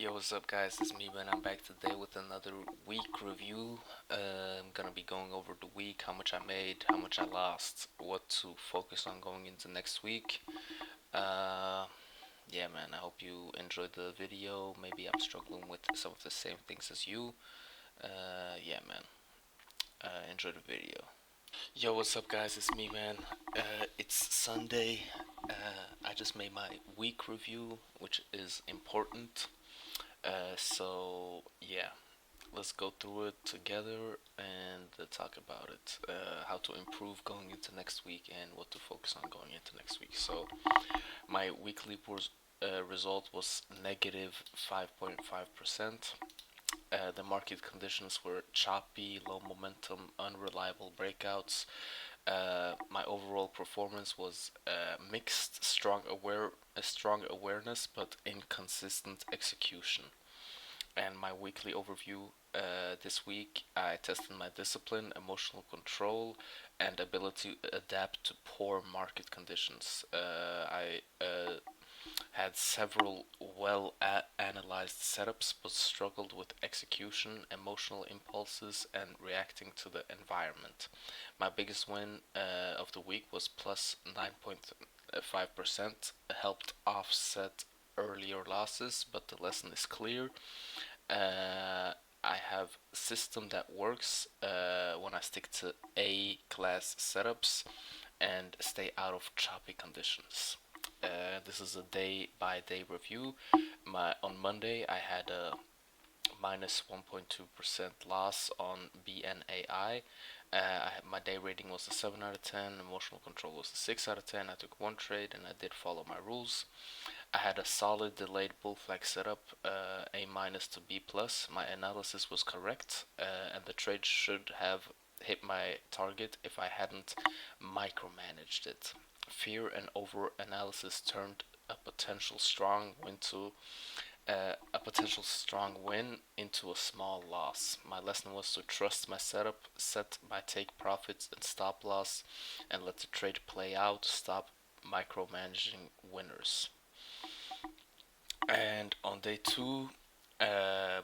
Yo, what's up, guys? It's me, man. I'm back today with another week review. I'm gonna be going over the week, how much I made, how much I lost, what to focus on going into next week. Uh, yeah, man. I hope you enjoyed the video. Maybe I'm struggling with some of the same things as you. Yeah, man. Enjoy the video. Yo, what's up, guys? It's me, man. It's Sunday. I just made my week review, which is important. So yeah, let's go through it together and talk about it. How to improve going into next week and what to focus on going into next week. So my weekly result was negative 5.5%. The market conditions were choppy, low momentum, unreliable breakouts. My overall performance was mixed, strong awareness, but inconsistent execution. And my weekly overview this week, I tested my discipline, emotional control, and ability to adapt to poor market conditions. I had several analyzed setups, but struggled with execution, emotional impulses, and reacting to the environment. My biggest win of the week was plus 9.5%, helped offset earlier losses, but the lesson is clear. I have a system that works when I stick to A class setups and stay out of choppy conditions. This is a day by day review. On Monday I had a minus 1.2% loss on BNAI. My day rating was a 7 out of 10, emotional control was a 6 out of 10. I took one trade and I did follow my rules. I had a solid delayed bull flag setup, A minus to B plus. My analysis was correct, and the trade should have hit my target if I hadn't micromanaged it. Fear and over analysis turned a potential strong win into a small loss. My lesson was to trust my setup, set my take profits and stop loss, and let the trade play out. Stop micromanaging winners. And on day two, I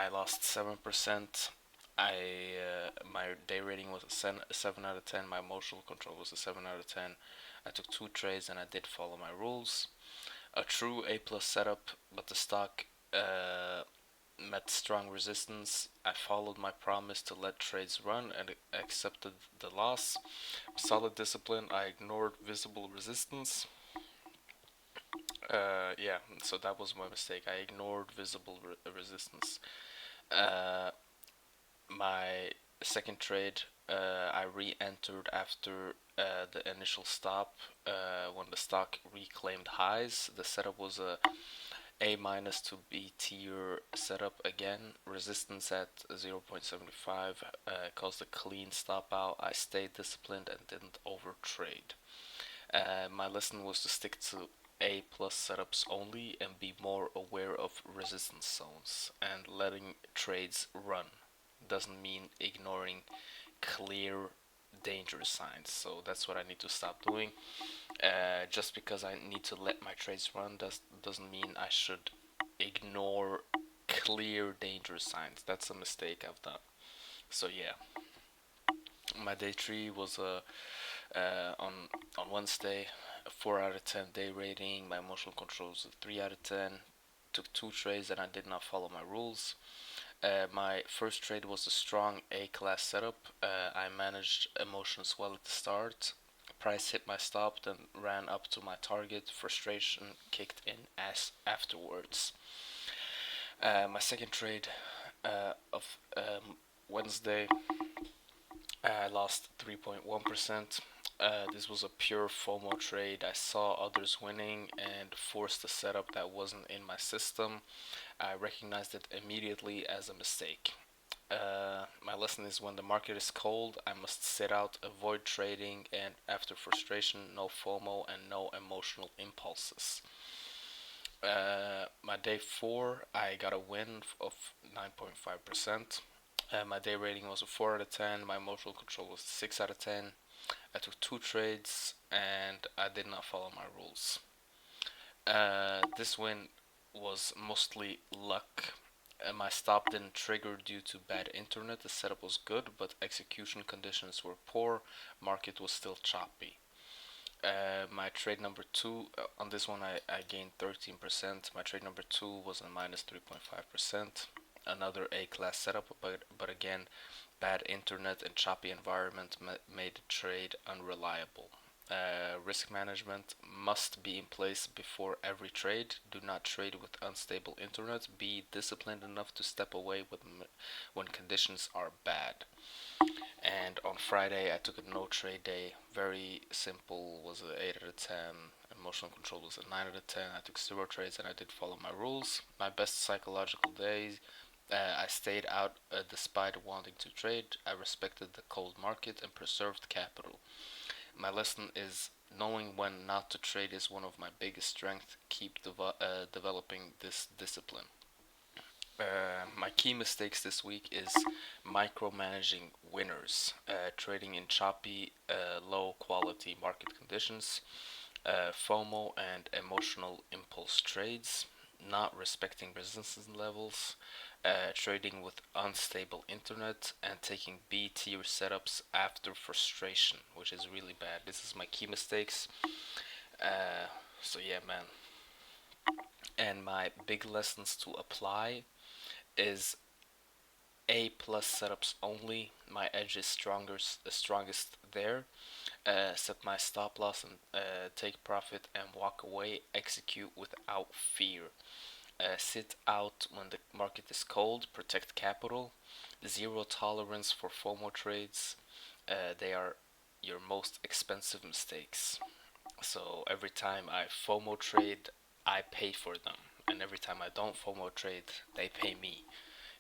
lost 7%. My day rating was a 7 out of 10. My emotional control was a 7 out of 10. I took two trades and I did follow my rules. A true A plus setup, but the stock met strong resistance. I followed my promise to let trades run and accepted the loss. Solid discipline. I ignored visible resistance. Yeah, so that was my mistake. I ignored visible resistance. Uh, my second trade, I re-entered after the initial stop when the stock reclaimed highs. The setup was a minus to B tier setup again. Resistance at 0.75 caused a clean stop out. I stayed disciplined and didn't overtrade. My lesson was to stick to A plus setups only and be more aware of resistance zones and letting trades run. Doesn't mean ignoring clear dangerous signs. So that's what I need to stop doing. Just because I need to let my trades run doesn't mean I should ignore clear dangerous signs. That's a mistake I've done. So yeah, my day three was on Wednesday, a 4 out of 10 day rating. My emotional control was a 3 out of 10. Took two trades and I did not follow my rules. My first trade was a strong A class setup. I managed emotions well at the start. Price hit my stop, then ran up to my target. Frustration kicked in as afterwards. My second trade of Wednesday, I lost 3.1%. This was a pure FOMO trade. I saw others winning and forced a setup that wasn't in my system. I recognized it immediately as a mistake. My lesson is when the market is cold, I must sit out, avoid trading, and after frustration, no FOMO and no emotional impulses. My day four, I got a win of 9.5%. My day rating was a 4 out of 10. My emotional control was a 6 out of 10. I took two trades and I did not follow my rules. This win was mostly luck. My stop didn't trigger due to bad internet. The setup was good, but execution conditions were poor. Market was still choppy. My trade number two, on this one I gained 13%. My trade number two was a minus 3.5%. Another A class setup, but again, bad internet and choppy environment made the trade unreliable. Risk management must be in place before every trade. Do not trade with unstable internet. Be disciplined enough to step away when conditions are bad. And on Friday, I took a no trade day. Very simple. Was an 8 out of 10. Emotional control was a 9 out of 10. I took zero trades and I did follow my rules. My best psychological days. I stayed out despite wanting to trade. I respected the cold market and preserved capital. My lesson is knowing when not to trade is one of my biggest strengths. Keep developing this discipline. My key mistakes this week is micromanaging winners, trading in choppy, low quality market conditions, FOMO and emotional impulse trades, not respecting resistance levels, trading with unstable internet, and taking B tier setups after frustration, which is really bad. This is my key mistakes. So yeah, man. And my big lessons to apply is A plus setups only. My edge is strongest there. Set my stop loss and take profit and walk away. Execute without fear. Sit out when the market is cold. Protect capital. Zero tolerance for FOMO trades. They are your most expensive mistakes. So every time I FOMO trade, I pay for them, and every time I don't FOMO trade, they pay me,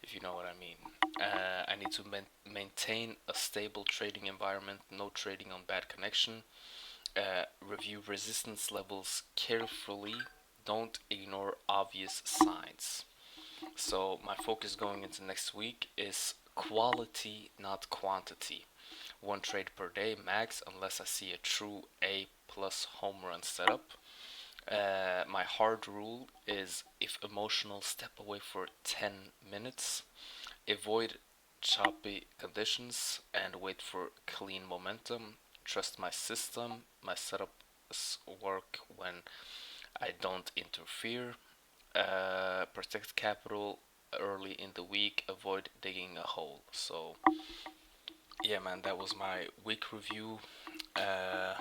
if you know what I mean. I need to maintain a stable trading environment, no trading on bad connection. Review resistance levels carefully. Don't ignore obvious signs. So, my focus going into next week is quality, not quantity. One trade per day max, unless I see a true A plus home run setup. My hard rule is if emotional, step away for 10 minutes. Avoid choppy conditions and wait for clean momentum. Trust my system. My setups work when I don't interfere. Protect capital early in the week. Avoid digging a hole. So, yeah, man, that was my week review. Uh,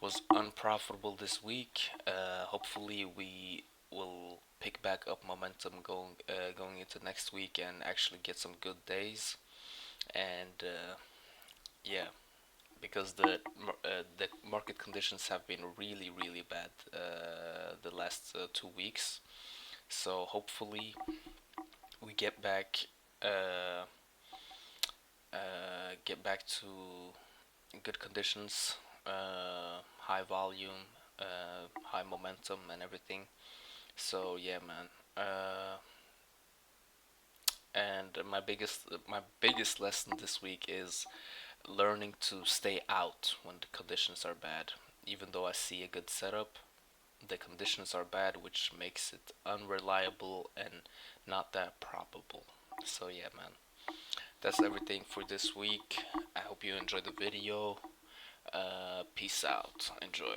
was unprofitable this week. Hopefully, we will pick back up momentum going into next week and actually get some good days. And yeah, because the market conditions have been really bad the last 2 weeks. So hopefully we uh, get back to good conditions, high volume, high momentum, and everything. So yeah, man. And my biggest lesson this week is learning to stay out when the conditions are bad. Even though I see a good setup, the conditions are bad, which makes it unreliable and not that probable. So yeah, man. That's everything for this week. I hope you enjoyed the video. Peace out. Enjoy.